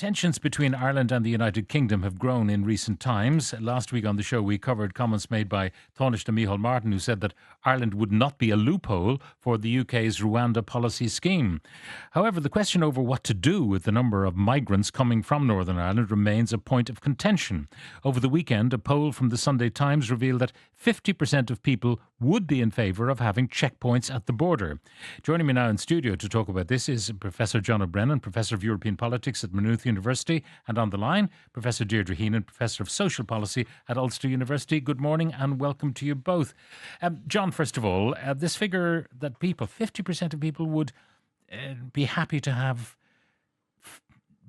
Tensions between Ireland and the United Kingdom have grown in recent times. Last week on the show, we covered comments made by Tánaiste Micheál Martin, who said that Ireland would not be a loophole for the UK's Rwanda policy scheme. However, the question over what to do with the number of migrants coming from Northern Ireland remains a point of contention. Over the weekend, a poll from the Sunday Times revealed that 50% of people would be in favour of having checkpoints at the border. Joining me now in studio to talk about this is Professor John O'Brennan, Professor of European Politics at Maynooth University, and on the line, Professor Deidre Heenan, Professor of Social Policy at Ulster University. Good morning and welcome to you both. John, first of all, this figure that 50% of people would be happy to have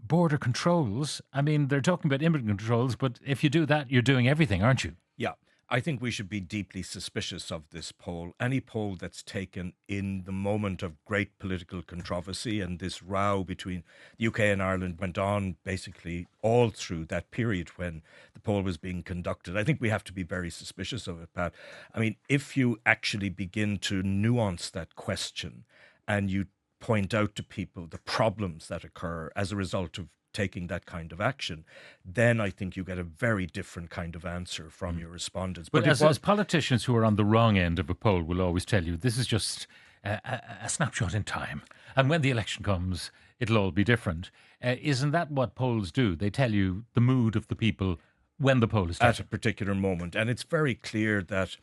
border controls. I mean, they're talking about immigrant controls, but if you do that, you're doing everything, aren't you? Yeah. I think we should be deeply suspicious of this poll. Any poll that's taken in the moment of great political controversy, and this row between the UK and Ireland went on basically all through that period when the poll was being conducted. I think we have to be very suspicious of it, Pat. I mean, if you actually begin to nuance that question and you point out to people the problems that occur as a result of taking that kind of action, then I think you get a very different kind of answer from your respondents. But as politicians who are on the wrong end of a poll will always tell you, this is just a snapshot in time. And when the election comes, it'll all be different. Isn't that what polls do? They tell you the mood of the people when the poll is taken. At a particular moment. And it's very clear that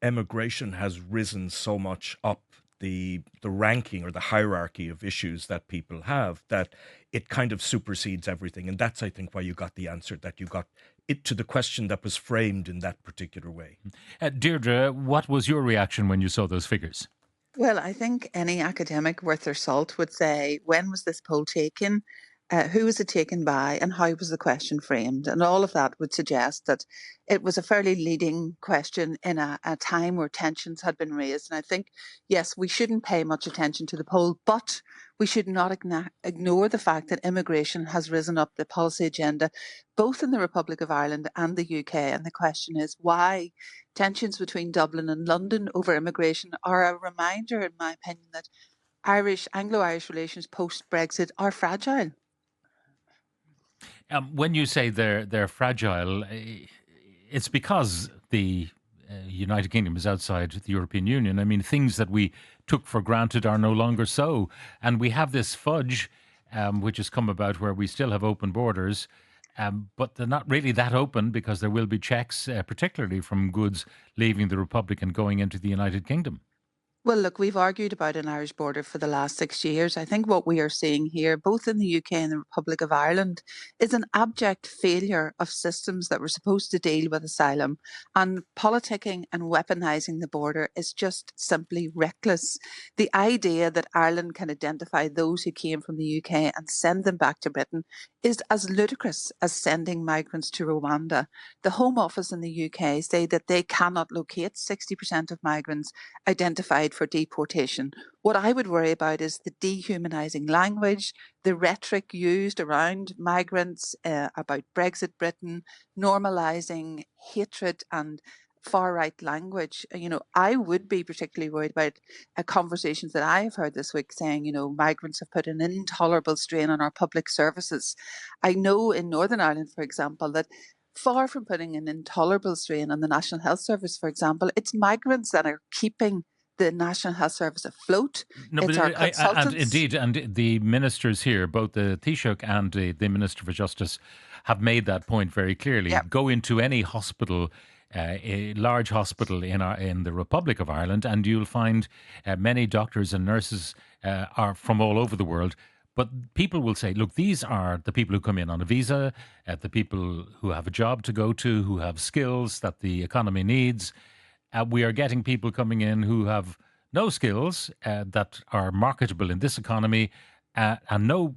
emigration has risen so much up the ranking or the hierarchy of issues that people have, that it kind of supersedes everything. And that's, I think, why you got the answer that you got it to the question that was framed in that particular way. Deidre, what was your reaction when you saw those figures? Well, I think any academic worth their salt would say, when was this poll taken? Who was it taken by, and how was the question framed? And all of that would suggest that it was a fairly leading question in a time where tensions had been raised. And I think, yes, we shouldn't pay much attention to the poll, but we should not ignore the fact that immigration has risen up the policy agenda, both in the Republic of Ireland and the UK. And the question is why tensions between Dublin and London over immigration are a reminder, in my opinion, that Anglo-Irish relations post-Brexit are fragile. When you say they're fragile, it's because the United Kingdom is outside the European Union. I mean, things that we took for granted are no longer so. And we have this fudge, which has come about where we still have open borders, but they're not really that open because there will be checks, particularly from goods leaving the Republic and going into the United Kingdom. Well, look, we've argued about an Irish border for the last 6 years. I think what we are seeing here, both in the UK and the Republic of Ireland, is an abject failure of systems that were supposed to deal with asylum. And politicking and weaponising the border is just simply reckless. The idea that Ireland can identify those who came from the UK and send them back to Britain is as ludicrous as sending migrants to Rwanda. The Home Office in the UK say that they cannot locate 60% of migrants identified for deportation. What I would worry about is the dehumanising language, the rhetoric used around migrants, about Brexit Britain, normalising hatred and far-right language. I would be particularly worried about conversations that I have heard this week saying, migrants have put an intolerable strain on our public services. I know in Northern Ireland, for example, that far from putting an intolerable strain on the National Health Service, for example, it's migrants that are keeping the National Health Service afloat. No, it's but our consultants. And indeed, and the ministers here, both the Taoiseach and the Minister for Justice, have made that point very clearly. Yep. Go into any hospital, a large hospital in the Republic of Ireland, and you'll find many doctors and nurses are from all over the world. But people will say, look, these are the people who come in on a visa, the people who have a job to go to, who have skills that the economy needs. We are getting people coming in who have no skills that are marketable in this economy and no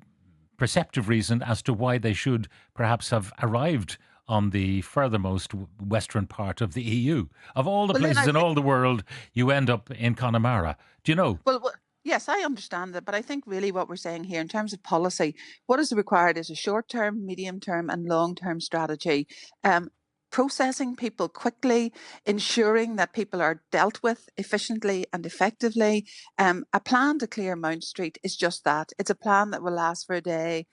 perceptive reason as to why they should perhaps have arrived on the furthermost western part of the EU. Of all the places in all the world, you end up in Connemara. Do you know? Well, yes, I understand that, but I think really what we're saying here in terms of policy, what is required is a short-term, medium-term and long-term strategy. Processing people quickly, ensuring that people are dealt with efficiently and effectively. A plan to clear Mount Street is just that. It's a plan that will last for a day,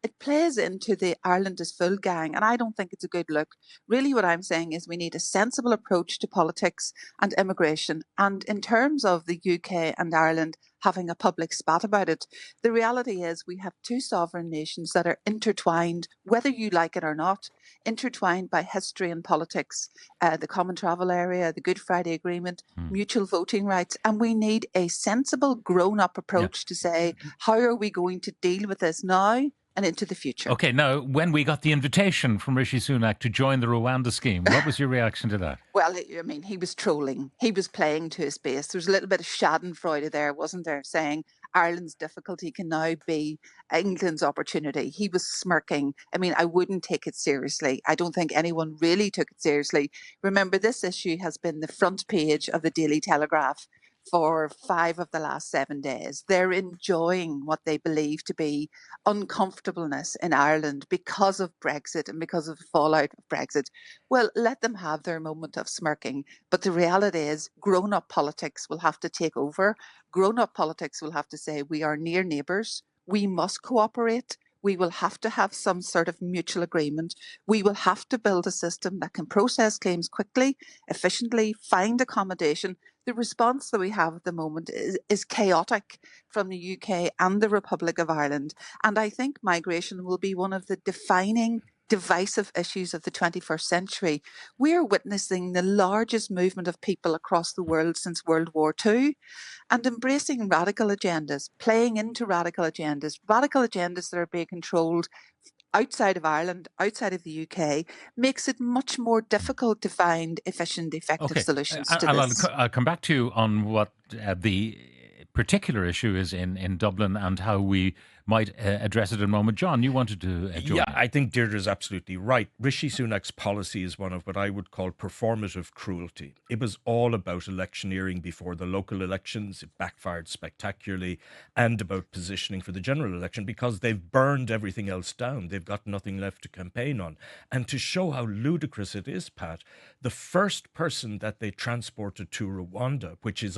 it plays into the Ireland is full gang, and I don't think it's a good look. Really, what I'm saying is we need a sensible approach to politics and immigration. And in terms of the UK and Ireland having a public spat about it, the reality is we have two sovereign nations that are intertwined, whether you like it or not, intertwined by history and politics, the Common Travel Area, the Good Friday Agreement, mutual voting rights. And we need a sensible, grown up Yeah. approach to say, how are we going to deal with this now and into the future? Okay, now, when we got the invitation from Rishi Sunak to join the Rwanda scheme, what was your reaction to that? Well, I mean, he was trolling. He was playing to his base. There was a little bit of schadenfreude there, wasn't there? Saying Ireland's difficulty can now be England's opportunity. He was smirking. I mean, I wouldn't take it seriously. I don't think anyone really took it seriously. Remember, this issue has been the front page of the Daily Telegraph for 5 of the last 7 days. They're enjoying what they believe to be uncomfortableness in Ireland because of Brexit and because of the fallout of Brexit. Well, let them have their moment of smirking. But the reality is, grown up politics will have to take over. Grown up politics will have to say, we are near neighbours. We must cooperate. We will have to have some sort of mutual agreement. We will have to build a system that can process claims quickly, efficiently, find accommodation. The response that we have at the moment is chaotic from the UK and the Republic of Ireland. And I think migration will be one of the defining divisive issues of the 21st century. We are witnessing the largest movement of people across the world since World War II, and embracing radical agendas, playing into radical agendas that are being controlled outside of Ireland, outside of the UK, makes it much more difficult to find efficient, effective Okay, solutions to I'll this. come back to you on what the particular issue is in Dublin and how we might address it in a moment. John, you wanted to join. Yeah, I think Deirdre is absolutely right. Rishi Sunak's policy is one of what I would call performative cruelty. It was all about electioneering before the local elections. It backfired spectacularly, and about positioning for the general election because they've burned everything else down. They've got nothing left to campaign on. And to show how ludicrous it is, Pat, the first person that they transported to Rwanda, which was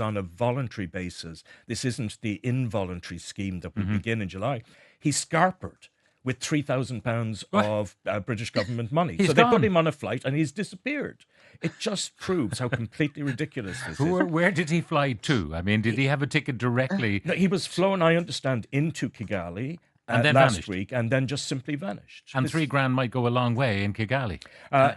on a voluntary basis, this isn't the involuntary scheme that will begin in July, he scarpered with £3,000 of British government money. He's so they put gone. him on a flight and he's disappeared. It just proves how completely ridiculous this is. Where did he fly to? I mean, did he have a ticket directly? No, he was flown, I understand, into Kigali And then last vanished. week and then just simply vanished. And £3,000 might go a long way in Kigali.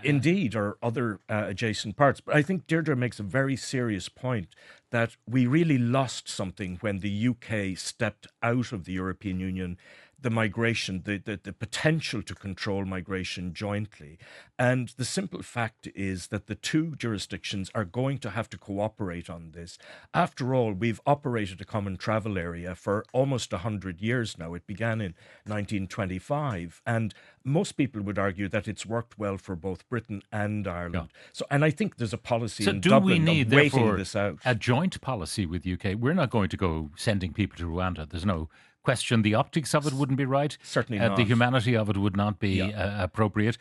Indeed, or other adjacent parts. But I think Deirdre makes a very serious point that we really lost something when the UK stepped out of the European Union, the migration, the potential to control migration jointly. And the simple fact is that the two jurisdictions are going to have to cooperate on this. After all, we've operated a common travel area for almost 100 years now. It began in 1925. And most people would argue that it's worked well for both Britain and Ireland. So, and I think there's a policy So in do Dublin we need, of waiting therefore, this out. a joint policy with UK? We're not going to go sending people to Rwanda. There's no question. The optics of it wouldn't be right. Certainly not. The humanity of it would not be appropriate.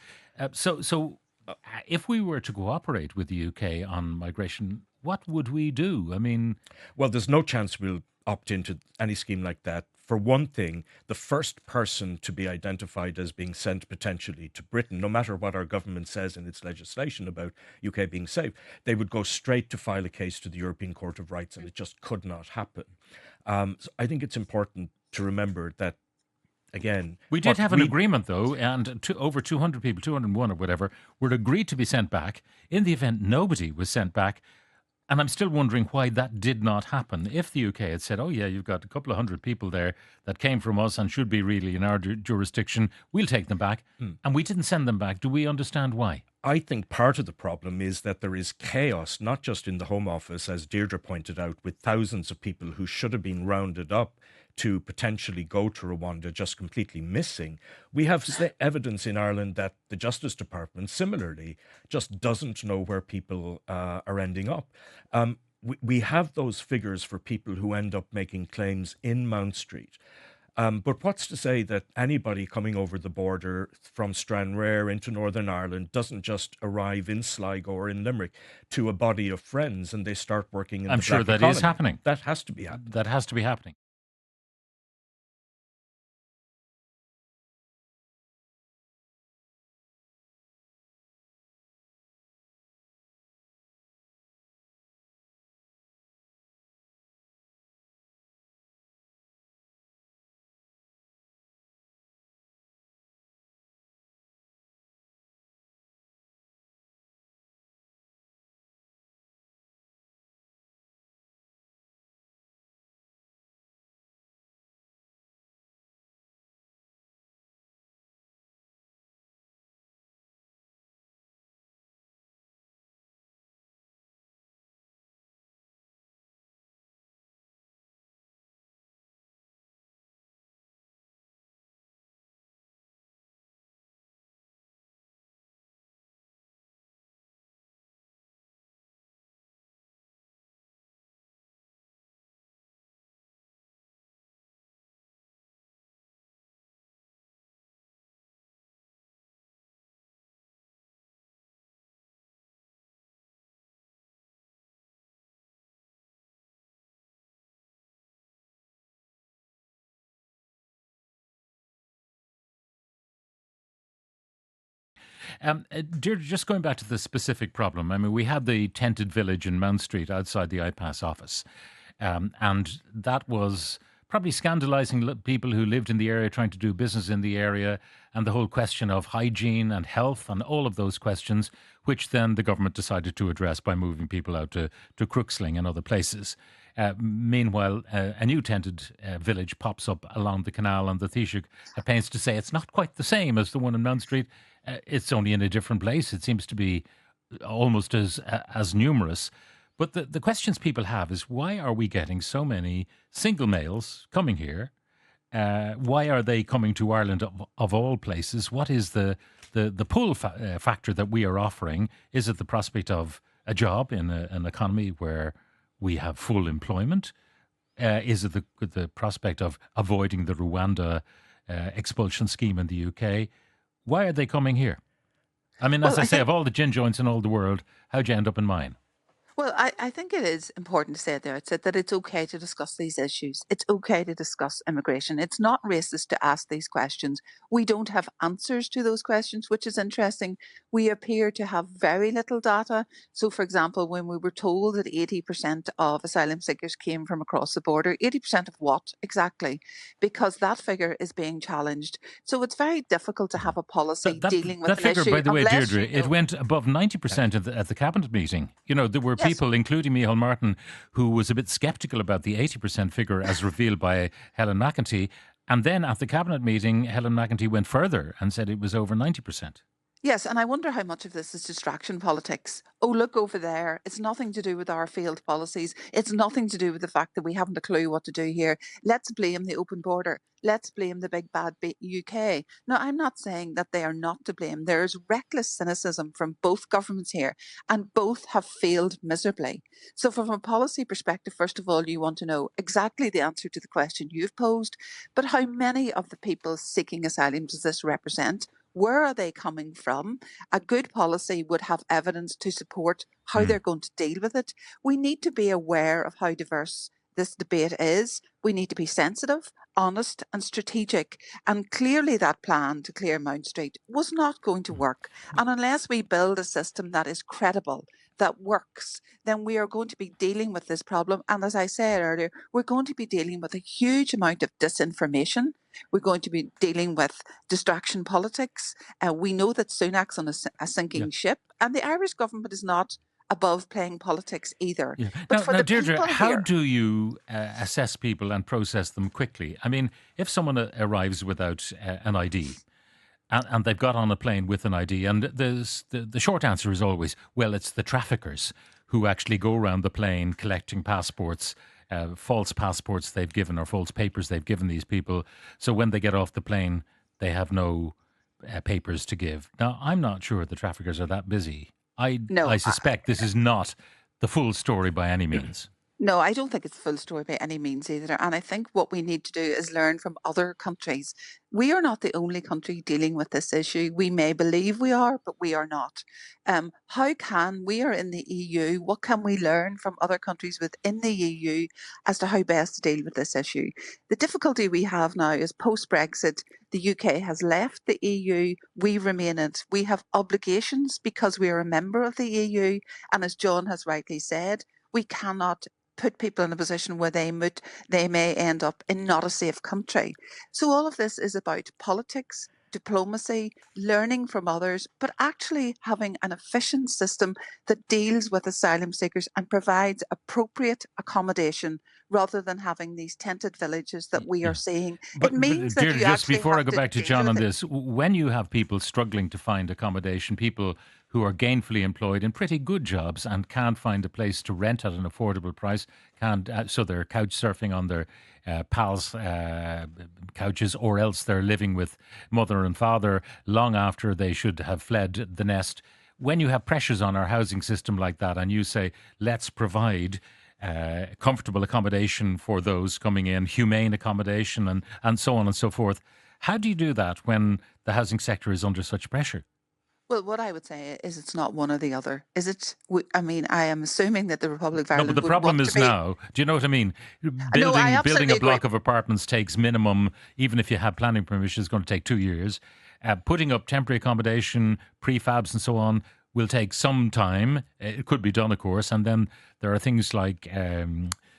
So if we were to cooperate with the UK on migration, what would we do? I mean, Well, there's no chance we'll opt into any scheme like that. For one thing, the first person to be identified as being sent potentially to Britain, no matter what our government says in its legislation about UK being safe, they would go straight to file a case to the European Court of Rights, and it just could not happen. So I think it's important to remember that, again, we did have an agreement, though, and over 200 people, 201 or whatever, were agreed to be sent back. In the event nobody was sent back, and I'm still wondering why that did not happen. If the UK had said, oh, yeah, you've got a couple of hundred people there that came from us and should be really in our jurisdiction, we'll take them back. And we didn't send them back. Do we understand why? I think part of the problem is that there is chaos, not just in the Home Office, as Deirdre pointed out, with thousands of people who should have been rounded up to potentially go to Rwanda just completely missing. We have evidence in Ireland that the Justice Department, similarly, just doesn't know where people are ending up. We have those figures for people who end up making claims in Mount Street. But what's to say that anybody coming over the border from Stranraer into Northern Ireland doesn't just arrive in Sligo or in Limerick to a body of friends and they start working in I'm the sure black that is economy? happening. That has to be happening. That has to be happening. Deirdre, just going back to the specific problem, I mean, we had the tented village in Mount Street outside the IPAS office, and that was probably scandalising people who lived in the area, trying to do business in the area, and the whole question of hygiene and health and all of those questions, which then the government decided to address by moving people out to Crooksling and other places. Meanwhile, a new tented village pops up along the canal, and the Taoiseach pains to say it's not quite the same as the one in Mount Street. It's only in a different place. It seems to be almost as numerous. But the questions people have is, why are we getting so many single males coming here? Why are they coming to Ireland of all places? What is the pull factor that we are offering? Is it the prospect of a job in an economy where we have full employment? Is it the prospect of avoiding the Rwanda expulsion scheme in the UK? Why are they coming here? I mean, as I say, of all the gin joints in all the world, how'd you end up in mine? Well, I think it is important to say at the outset that it's okay to discuss these issues. It's okay to discuss immigration. It's not racist to ask these questions. We don't have answers to those questions, which is interesting. We appear to have very little data. So, for example, when we were told that 80% of asylum seekers came from across the border, 80% of what exactly? Because that figure is being challenged. So it's very difficult to have a policy dealing with that an figure, issue. by the way, unless Deirdre, you know. it went above 90% at the cabinet meeting. You know, there were Yes. people, including Micheál Martin, who was a bit sceptical about the 80% figure as revealed by Helen McEntee. And then at the cabinet meeting, Helen McEntee went further and said it was over 90%. Yes, and I wonder how much of this is distraction politics. Oh, look over there. It's nothing to do with our failed policies. It's nothing to do with the fact that we haven't a clue what to do here. Let's blame the open border. Let's blame the big bad UK. Now, I'm not saying that they are not to blame. There is reckless cynicism from both governments here, and both have failed miserably. So, from a policy perspective, first of all, you want to know exactly the answer to the question you've posed, but how many of the people seeking asylum does this represent? Where are they coming from? A good policy would have evidence to support how they're going to deal with it. We need to be aware of how diverse this debate is. We need to be sensitive, honest, and strategic. And clearly, that plan to clear Mount Street was not going to work. And unless we build a system that is credible, that works, then we are going to be dealing with this problem. And as I said earlier, we're going to be dealing with a huge amount of disinformation. We're going to be dealing with distraction politics. We know that Sunak's on a sinking ship, and the Irish government is not above playing politics either. Yeah. But Now, for the Deirdre, people how here, do you assess people and process them quickly? I mean, if someone arrives without an ID, and they've got on a plane with an ID, and the short answer is always, well, it's the traffickers who actually go around the plane collecting passports, false passports they've given or false papers they've given these people. So when they get off the plane, they have no papers to give. Now, I'm not sure the traffickers are that busy. no, I suspect this is not the full story by any means. No, I don't think it's the full story by any means either. And I think what we need to do is learn from other countries. We are not the only country dealing with this issue. We may believe we are, but we are not. How can we are in the EU? What can we learn from other countries within the EU as to how best to deal with this issue? The difficulty we have now is post-Brexit, the UK has left the EU. We remain in it. We have obligations because we are a member of the EU. And as John has rightly said, we cannot put people in a position where they may end up in not a safe country. So all of this is about politics, diplomacy, learning from others, but actually having an efficient system that deals with asylum seekers and provides appropriate accommodation rather than having these tented villages that we are seeing. But it means that Deirdre, you just actually before I have go to back to deal John with on it. this, when you have people struggling to find accommodation, people who are gainfully employed in pretty good jobs and can't find a place to rent at an affordable price, so they're couch surfing on their pals' couches, or else they're living with mother and father long after they should have fled the nest. When you have pressures on our housing system like that, and you say, let's provide comfortable accommodation for those coming in, humane accommodation, and so on and so forth. How do you do that when the housing sector is under such pressure? Well, what I would say is it's not one or the other. Is it? I mean, I am assuming that the Republic of No, but Ireland the would problem want to is be. now. Do you know what I mean? No, I Building absolutely a agree. block of apartments takes minimum, even if you have planning permission, is going to take 2 years. Putting up temporary accommodation, prefabs, and so on will take some time. It could be done, of course, and then there are things like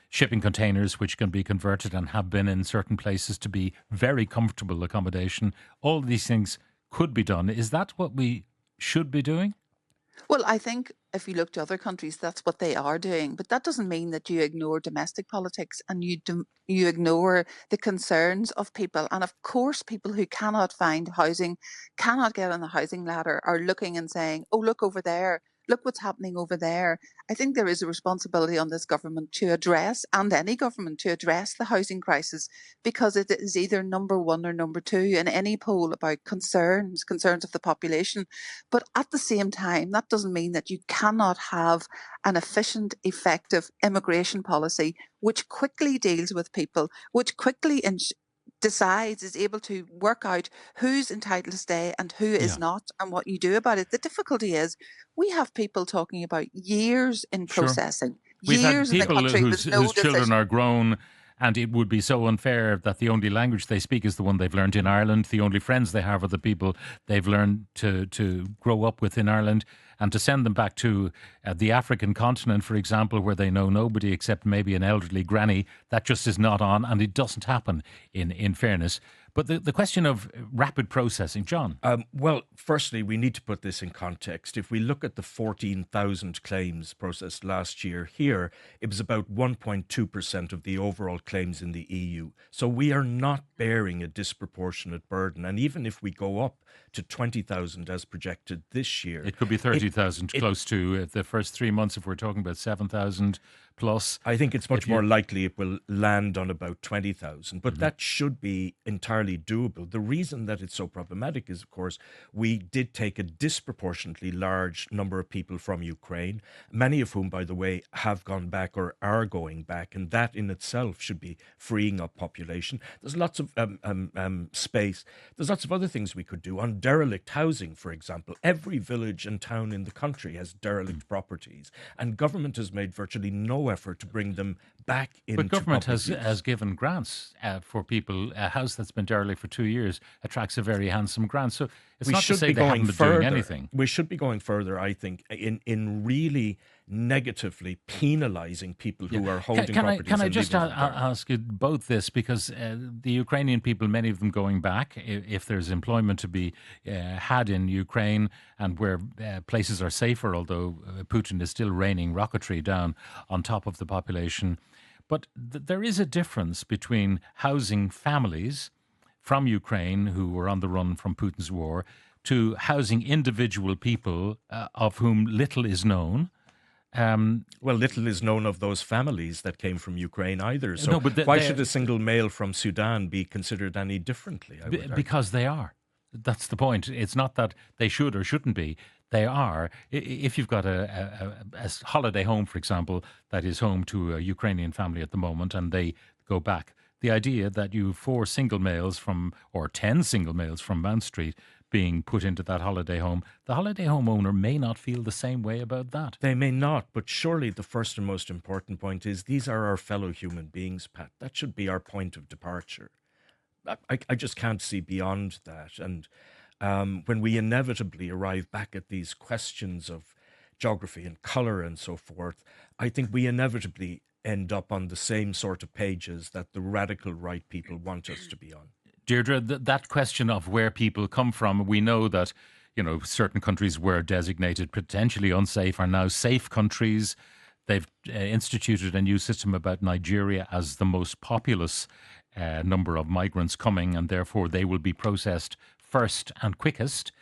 shipping containers, which can be converted and have been in certain places to be very comfortable accommodation. All these things could be done. Is that what we should be doing? Well, I think if you look to other countries, that's what they are doing. But that doesn't mean that you ignore domestic politics and you ignore the concerns of people. And of course, people who cannot find housing, cannot get on the housing ladder, are looking and saying, "Oh, look over there. Look what's happening over there." I think there is a responsibility on this government to address, and any government to address, the housing crisis, because it is either number one or number two in any poll about concerns of the population. But at the same time, that doesn't mean that you cannot have an efficient, effective immigration policy which quickly deals with people, which quickly decides, is able to work out who's entitled to stay and who is Yeah, not, and what you do about it. The difficulty is we have people talking about years in sure. processing, We've had years in the people country with no whose children decision. are grown, and it would be so unfair that the only language they speak is the one they've learned in Ireland. The only friends they have are the people they've learned to grow up with in Ireland, and to send them back to the African continent, for example, where they know nobody except maybe an elderly granny. That just is not on, and it doesn't happen. In fairness, but the question of rapid processing, John. Well, firstly, we need to put this in context. If we look at the 14,000 claims processed last year here, it was about 1.2% of the overall claims in the EU. So we are not bearing a disproportionate burden. And even if we go up to 20,000 as projected this year, It could be it, 30,000, it close to the first 3 months, if we're talking about 7,000 plus. I think it's much If more you, likely it will land on about 20,000, but Mhm. that should be entirely doable. The reason that it's so problematic is, of course, we did take a disproportionately large number of people from Ukraine, many of whom, by the way, have gone back or are going back, and that in itself should be freeing up population. There's lots of space. There's lots of other things we could do on derelict housing, for example. Every village and town in the country has derelict properties, and government has made virtually no effort to bring them back But into government public has use. given grants for people. A house that's been derelict for 2 years attracts a very handsome grant. So it's We not to should say be they going haven't been doing further. anything. We should be going further, I think, in really negatively penalizing people Yeah. who are Can, holding can I properties and just leaving them derelict. ask you both this, because the Ukrainian people, many of them going back, if there's employment to be had in Ukraine, and where places are safer, although Putin is still raining rocketry down on top of the population. But there is a difference between housing families from Ukraine who were on the run from Putin's war to housing individual people of whom little is known. Well, little is known of those families that came from Ukraine either. So No, but why should a single male from Sudan be considered any differently, I would argue? because they are. That's the point. It's not that they should or shouldn't be. They are. If you've got a holiday home, for example, that is home to a Ukrainian family at the moment, and they go back, the idea that you have 4 single males from, or 10 single males from Mount Street being put into that holiday home, the holiday home owner may not feel the same way about that. They may not, but surely the first and most important point is these are our fellow human beings, Pat. That should be our point of departure. I just can't see beyond that. And when we inevitably arrive back at these questions of geography and color and so forth, I think we inevitably end up on the same sort of pages that the radical right people want us to be on. Deirdre, that question of where people come from, we know that, certain countries were designated potentially unsafe are now safe countries. They've instituted a new system about Nigeria as the most populous number of migrants coming, and therefore they will be processed first and quickest.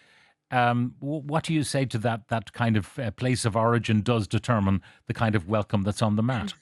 What do you say to that? That kind of place of origin does determine the kind of welcome that's on the mat.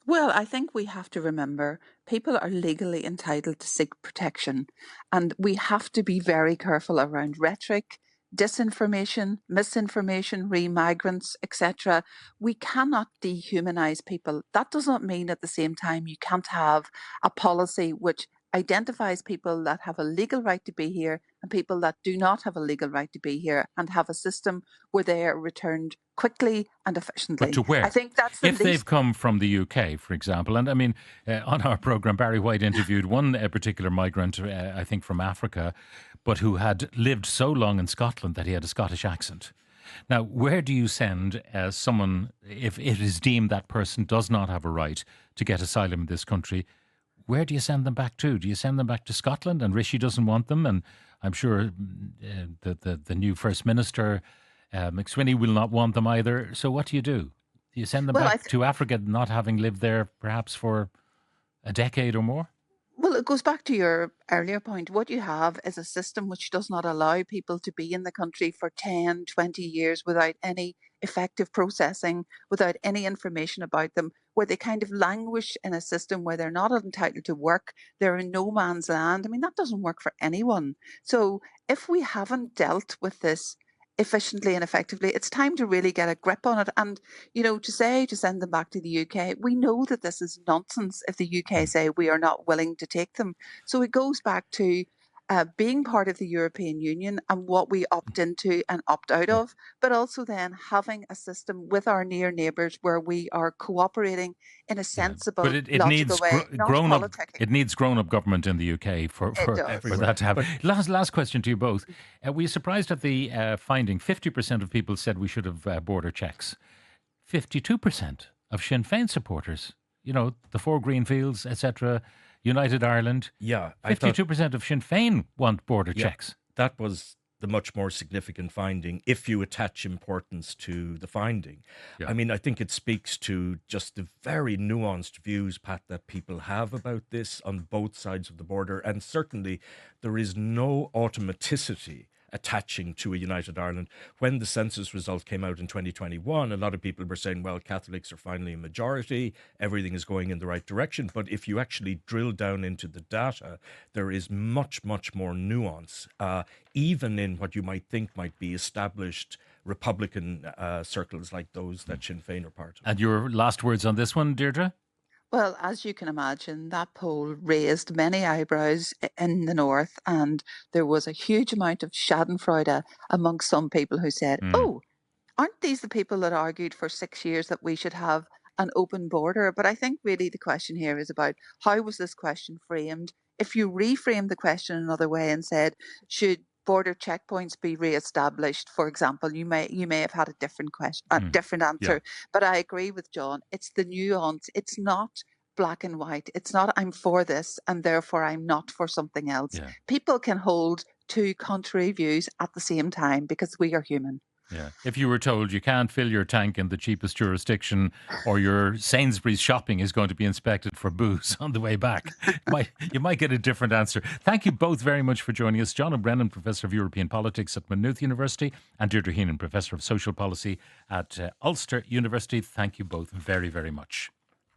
Well, I think we have to remember people are legally entitled to seek protection, and we have to be very careful around rhetoric, disinformation, misinformation, re-migrants, etc. We cannot dehumanize people. That does not mean at the same time you can't have a policy which identifies people that have a legal right to be here and people that do not have a legal right to be here, and have a system where they are returned quickly and But efficiently. to I where? think that's the If they've least. come from the UK, for example, and I mean, on our program, Barry White interviewed one particular migrant, I think from Africa, but who had lived so long in Scotland that he had a Scottish accent. Now, where do you send someone if it is deemed that person does not have a right to get asylum in this country? Where do you send them back to? Do you send them back to Scotland? And Rishi doesn't want them, and I'm sure the new First Minister, McSweeney, will not want them either. So what do? Do you send them Well, back to Africa, not having lived there perhaps for a decade or more? Well, it goes back to your earlier point. What you have is a system which does not allow people to be in the country for 10, 20 years without any effective processing, without any information about them, where they kind of languish in a system where they're not entitled to work, they're in no man's land. I mean, that doesn't work for anyone. So if we haven't dealt with this efficiently and effectively, it's time to really get a grip on it. And, to send them back to the UK, we know that this is nonsense if the UK say we are not willing to take them. So it goes back to being part of the European Union and what we opt into and opt out Yeah. of, but also then having a system with our near neighbours where we are cooperating in a Yeah, but sensible, it logical needs way, not grown up. politicking. It needs grown up government in the UK It for does. everywhere. that to happen. But Last question to you both. Were you surprised at the finding? 50% of people said we should have border checks. 52% of Sinn Féin supporters. You know, the Four Greenfields, etc. United Ireland. yeah, I thought 52% of Sinn Féin want border yeah, checks. that was the much more significant finding if you attach importance to the finding. Yeah. I mean, I think it speaks to just the very nuanced views, Pat, that people have about this on both sides of the border. And certainly there is no automaticity attaching to a United Ireland. When the census result came out in 2021, a lot of people were saying, well, Catholics are finally a majority, everything is going in the right direction. But if you actually drill down into the data, there is much, much more nuance, even in what you might think might be established Republican circles like those that Sinn Féin are part of. And your last words on this one, Deirdre? Well, as you can imagine, that poll raised many eyebrows in the north, and there was a huge amount of schadenfreude amongst some people who said, Mm. "Oh, aren't these the people that argued for 6 years that we should have an open border?" But I think really the question here is about how was this question framed? If you reframe the question another way and said, should border checkpoints be re-established, for example, you may have had a different question, a Mm. different Yeah. answer. But I agree with John. It's the nuance. It's not black and white. It's not I'm for this and therefore I'm not for something else. Yeah. People can hold two contrary views at the same time because we are human. Yeah. If you were told you can't fill your tank in the cheapest jurisdiction or your Sainsbury's shopping is going to be inspected for booze on the way back, you might get a different answer. Thank you both very much for joining us. John O'Brennan, Professor of European Politics at Maynooth University, and Deirdre Heenan, Professor of Social Policy at Ulster University. Thank you both very, very much.